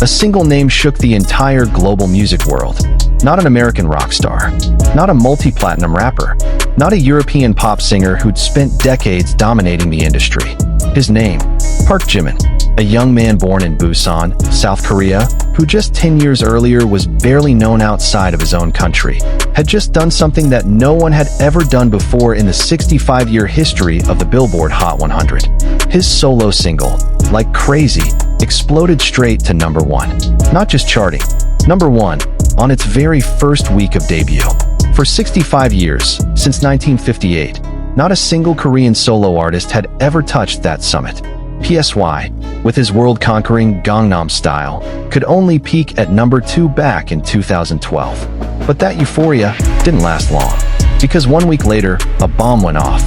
A single name shook the entire global music world. Not an American rock star. Not a multi-platinum rapper. Not a European pop singer who'd spent decades dominating the industry. His name, Park Jimin, a young man born in Busan, South Korea, who just 10 years earlier was barely known outside of his own country, had just done something that no one had ever done before in the 65-year history of the Billboard Hot 100. His solo single, Like Crazy, exploded straight to #1. Not just charting, #1 on its very first week of debut. For 65 years, since 1958, not a single Korean solo artist had ever touched that summit. PSY, with his world-conquering Gangnam Style, could only peak at #2 back in 2012. But that euphoria didn't last long, because 1 week later, a bomb went off.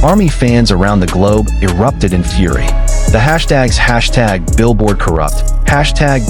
ARMY fans around the globe erupted in fury. The hashtags #BillboardCorrupt,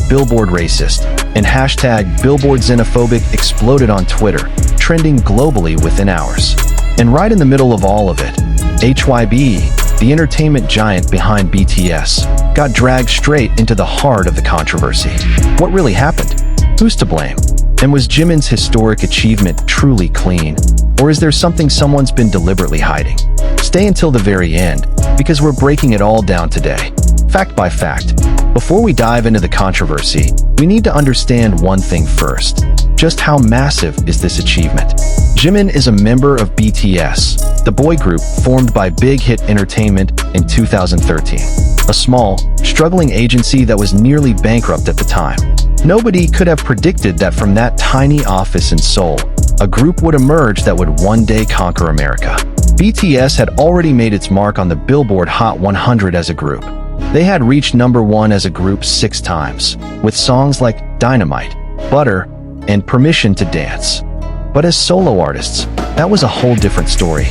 #BillboardRacist, and #BillboardXenophobic exploded on Twitter, trending globally within hours. And right in the middle of all of it, Hybe, the entertainment giant behind BTS, got dragged straight into the heart of the controversy. What really happened? Who's to blame? And was Jimin's historic achievement truly clean? Or is there something someone's been deliberately hiding? Stay until the very end, because we're breaking it all down today, fact by fact. Before we dive into the controversy, we need to understand one thing first. Just how massive is this achievement? Jimin is a member of BTS, the boy group formed by Big Hit Entertainment in 2013, a small, struggling agency that was nearly bankrupt at the time. Nobody could have predicted that from that tiny office in Seoul, a group would emerge that would one day conquer America. BTS had already made its mark on the Billboard Hot 100 as a group. They had reached #1 as a group 6 times, with songs like Dynamite, Butter, and Permission to Dance. But as solo artists, that was a whole different story.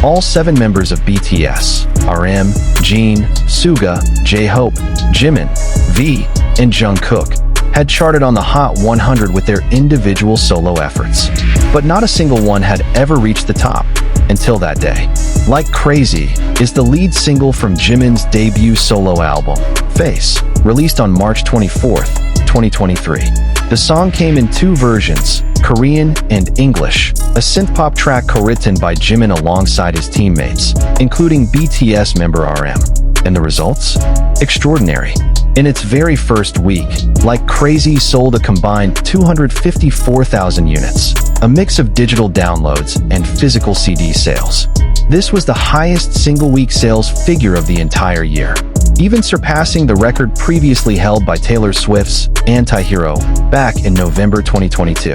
All 7 members of BTS, RM, Jin, Suga, jhope, Jimin, V, and Jungkook, had charted on the Hot 100 with their individual solo efforts. But not a single one had ever reached the top, until that day. Like Crazy is the lead single from Jimin's debut solo album, Face, released on March 24th, 2023. The song came in 2 versions, Korean and English, a synth-pop track co-written by Jimin alongside his teammates, including BTS member RM. And the results? Extraordinary. In its very first week, Like Crazy sold a combined 254,000 units, a mix of digital downloads and physical CD sales. This was the highest single-week sales figure of the entire year, even surpassing the record previously held by Taylor Swift's Anti-Hero back in November 2022.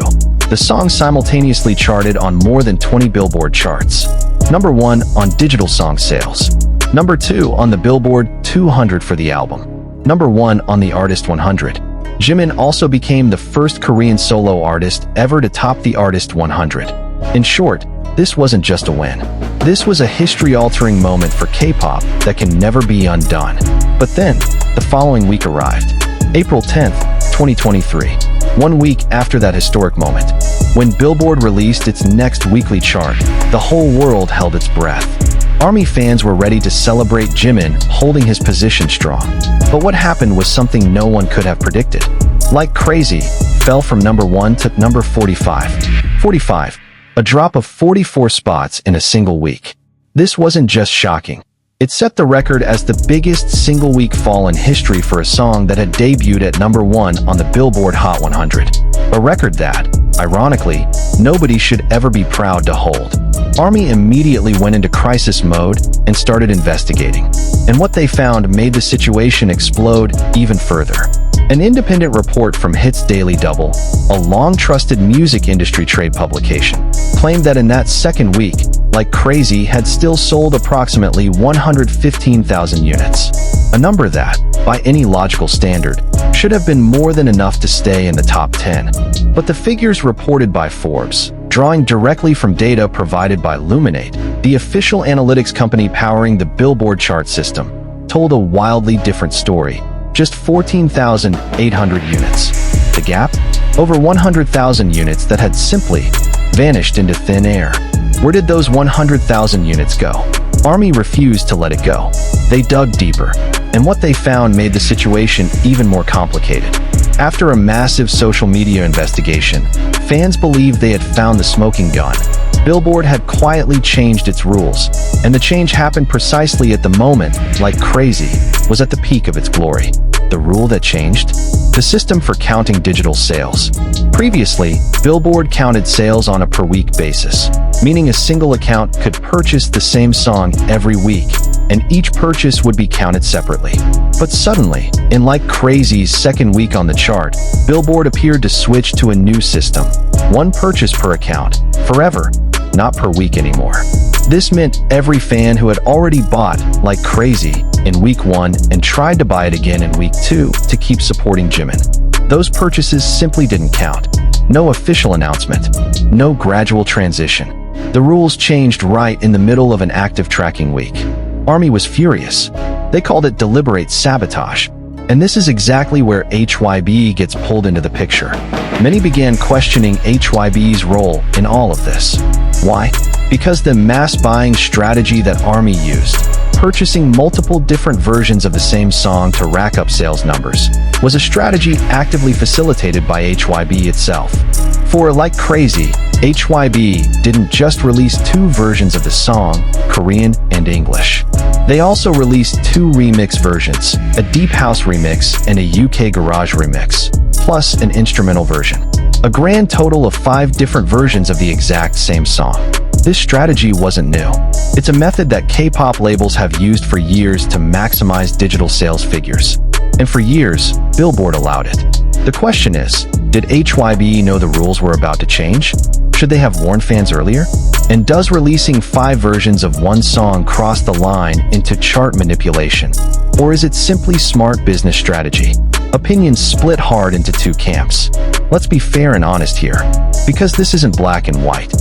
The song simultaneously charted on more than 20 Billboard charts. #1 on digital song sales. #2 on the Billboard 200 for the album. #1 on the Artist 100. Jimin also became the first Korean solo artist ever to top the Artist 100. In short, this wasn't just a win. This was a history-altering moment for K-pop that can never be undone. But then, the following week arrived. April 10th, 2023. 1 week after that historic moment. When Billboard released its next weekly chart, the whole world held its breath. ARMY fans were ready to celebrate Jimin holding his position strong. But what happened was something no one could have predicted. Like Crazy fell from #1 to number 45. 45, a drop of 44 spots in a single week. This wasn't just shocking. It set the record as the biggest single-week fall in history for a song that had debuted at #1 on the Billboard Hot 100. A record that, ironically, nobody should ever be proud to hold. ARMY immediately went into crisis mode and started investigating. And what they found made the situation explode even further. An independent report from Hits Daily Double, a long-trusted music industry trade publication, claimed that in that second week, Like Crazy had still sold approximately 115,000 units. A number that, by any logical standard, should have been more than enough to stay in the top 10. But the figures reported by Forbes, drawing directly from data provided by Luminate, the official analytics company powering the Billboard chart system, told a wildly different story. Just 14,800 units. The gap? Over 100,000 units that had simply vanished into thin air. Where did those 100,000 units go? ARMY refused to let it go. They dug deeper, and what they found made the situation even more complicated. After a massive social media investigation, fans believed they had found the smoking gun. Billboard had quietly changed its rules, and the change happened precisely at the moment Like Crazy was at the peak of its glory. The rule that changed? The system for counting digital sales. Previously, Billboard counted sales on a per-week basis, meaning a single account could purchase the same song every week, and each purchase would be counted separately. But suddenly, in Like Crazy's second week on the chart, Billboard appeared to switch to a new system. One purchase per account, forever, not per week anymore. This meant every fan who had already bought Like Crazy in week 1 and tried to buy it again in week 2 to keep supporting Jimin. Those purchases simply didn't count. No official announcement, no gradual transition. The rules changed right in the middle of an active tracking week. ARMY was furious. They called it deliberate sabotage. And this is exactly where Hybe gets pulled into the picture. Many began questioning Hybe's role in all of this. Why? Because the mass buying strategy that ARMY used, purchasing multiple different versions of the same song to rack up sales numbers, was a strategy actively facilitated by Hybe itself. For Like Crazy, Hybe didn't just release 2 versions of the song, Korean and English. They also released 2 remix versions, a Deep House remix and a UK Garage remix, plus an instrumental version. A grand total of 5 different versions of the exact same song. This strategy wasn't new. It's a method that K-pop labels have used for years to maximize digital sales figures. And for years, Billboard allowed it. The question is, did Hybe know the rules were about to change? Should they have warned fans earlier? And does releasing 5 versions of one song cross the line into chart manipulation? Or is it simply smart business strategy? Opinions split hard into 2 camps. Let's be fair and honest here, because this isn't black and white.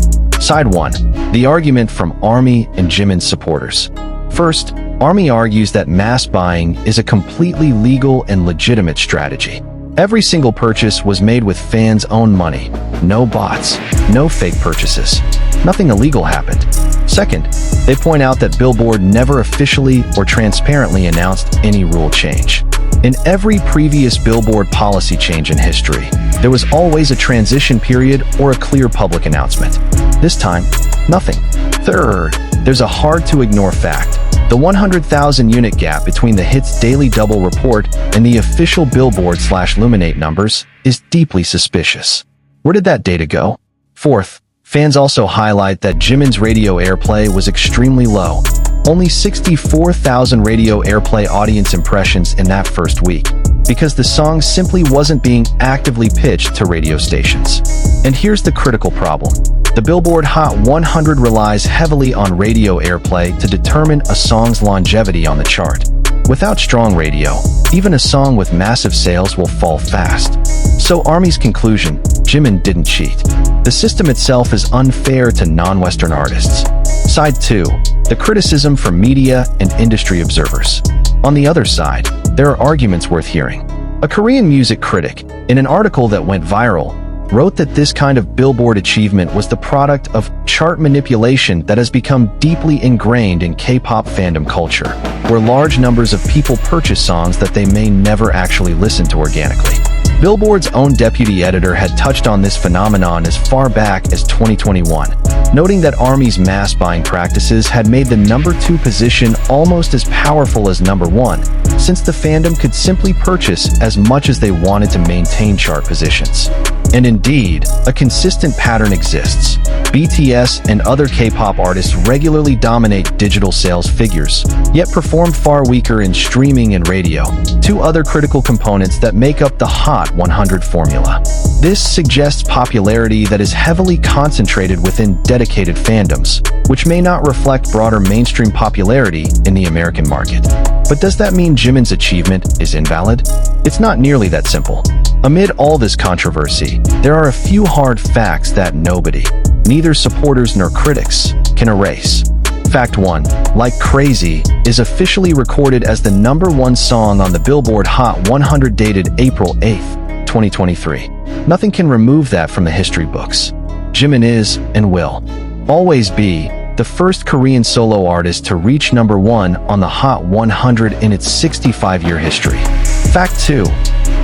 Side 1. The argument from ARMY and Jimin's supporters. First, ARMY argues that mass buying is a completely legal and legitimate strategy. Every single purchase was made with fans' own money. No bots, no fake purchases. Nothing illegal happened. Second, they point out that Billboard never officially or transparently announced any rule change. In every previous Billboard policy change in history, there was always a transition period or a clear public announcement. This time, nothing. Third, there's a hard-to-ignore fact. The 100,000 unit gap between the hit's daily double report and the official Billboard/Luminate numbers is deeply suspicious. Where did that data go? Fourth, fans also highlight that Jimin's radio airplay was extremely low. Only 64,000 radio airplay audience impressions in that first week, because the song simply wasn't being actively pitched to radio stations. And here's the critical problem. The Billboard Hot 100 relies heavily on radio airplay to determine a song's longevity on the chart. Without strong radio, even a song with massive sales will fall fast. So ARMY's conclusion, Jimin didn't cheat. The system itself is unfair to non-Western artists. Side 2. The criticism from media and industry observers. On the other side, there are arguments worth hearing. A Korean music critic, in an article that went viral, wrote that this kind of Billboard achievement was the product of chart manipulation that has become deeply ingrained in K-pop fandom culture, where large numbers of people purchase songs that they may never actually listen to organically. Billboard's own deputy editor had touched on this phenomenon as far back as 2021, noting that ARMY's mass buying practices had made the number 2 position almost as powerful as number 1, since the fandom could simply purchase as much as they wanted to maintain chart positions. And indeed, a consistent pattern exists. BTS and other K-pop artists regularly dominate digital sales figures, yet perform far weaker in streaming and radio, 2 other critical components that make up the Hot 100 formula. This suggests popularity that is heavily concentrated within dedicated fandoms, which may not reflect broader mainstream popularity in the American market. But does that mean Jimin's achievement is invalid? It's not nearly that simple. Amid all this controversy, there are a few hard facts that nobody, neither supporters nor critics, can erase. Fact 1. Like Crazy is officially recorded as the number 1 song on the Billboard Hot 100 dated April 8, 2023. Nothing can remove that from the history books. Jimin is, and will, always be, the first Korean solo artist to reach number 1 on the Hot 100 in its 65-year history. Fact 2.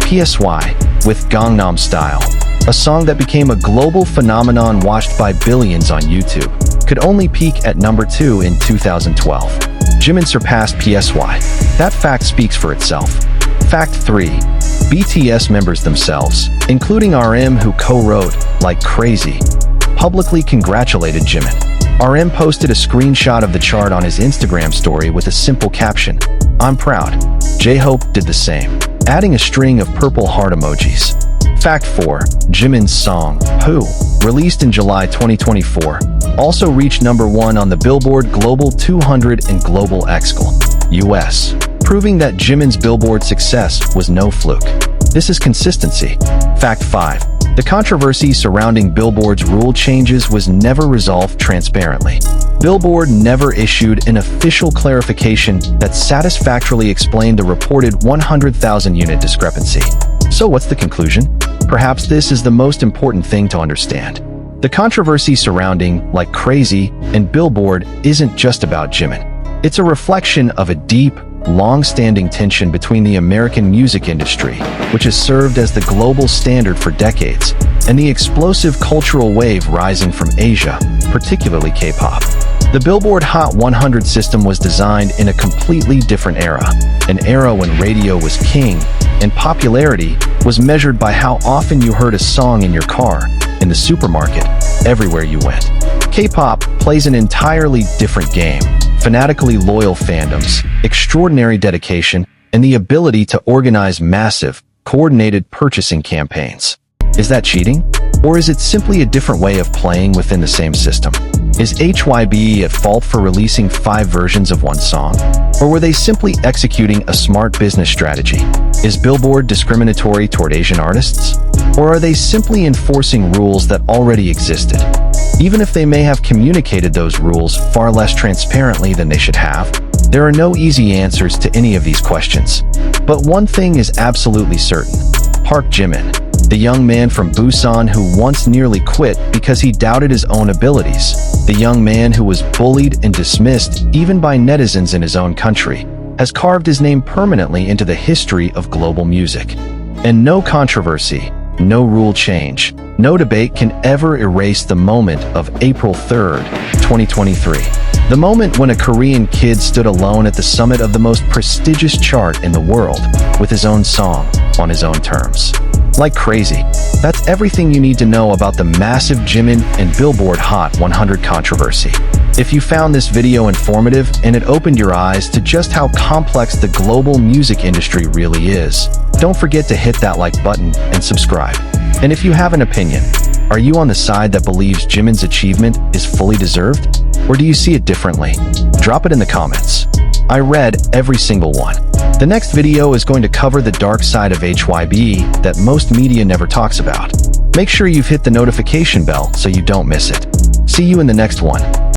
PSY with Gangnam Style, a song that became a global phenomenon watched by billions on YouTube, could only peak at number 2 in 2012. Jimin surpassed PSY. That fact speaks for itself. Fact 3. BTS members themselves, including RM, who co-wrote Like Crazy, publicly congratulated Jimin. RM posted a screenshot of the chart on his Instagram story with a simple caption, "I'm proud." Jhope did the same, adding a string of purple heart emojis. Fact 4. Jimin's song, Who, released in July 2024, also reached number 1 on the Billboard Global 200 and Global Excl. US, proving that Jimin's Billboard success was no fluke. This is consistency. Fact 5. The controversy surrounding Billboard's rule changes was never resolved transparently. Billboard never issued an official clarification that satisfactorily explained the reported 100,000 unit discrepancy. So what's the conclusion? Perhaps this is the most important thing to understand. The controversy surrounding Like Crazy and Billboard isn't just about Jimin. It's a reflection of a deep, long-standing tension between the American music industry, which has served as the global standard for decades, and the explosive cultural wave rising from Asia, particularly K-pop. The Billboard Hot 100 system was designed in a completely different era, an era when radio was king, and popularity was measured by how often you heard a song in your car, in the supermarket, everywhere you went. K-pop plays an entirely different game. Fanatically loyal fandoms, extraordinary dedication, and the ability to organize massive, coordinated purchasing campaigns. Is that cheating? Or is it simply a different way of playing within the same system? Is Hybe at fault for releasing 5 versions of one song? Or were they simply executing a smart business strategy? Is Billboard discriminatory toward Asian artists? Or are they simply enforcing rules that already existed? Even if they may have communicated those rules far less transparently than they should have, there are no easy answers to any of these questions. But one thing is absolutely certain. Park Jimin, the young man from Busan who once nearly quit because he doubted his own abilities, the young man who was bullied and dismissed even by netizens in his own country, has carved his name permanently into the history of global music. And no controversy, no rule change, no debate can ever erase the moment of April 3rd, 2023. The moment when a Korean kid stood alone at the summit of the most prestigious chart in the world, with his own song, on his own terms. Like Crazy. That's everything you need to know about the massive Jimin and Billboard Hot 100 controversy. If you found this video informative and it opened your eyes to just how complex the global music industry really is, don't forget to hit that like button and subscribe. And if you have an opinion, are you on the side that believes Jimin's achievement is fully deserved? Or do you see it differently? Drop it in the comments. I read every single one. The next video is going to cover the dark side of Hybe that most media never talks about. Make sure you've hit the notification bell so you don't miss it. See you in the next one.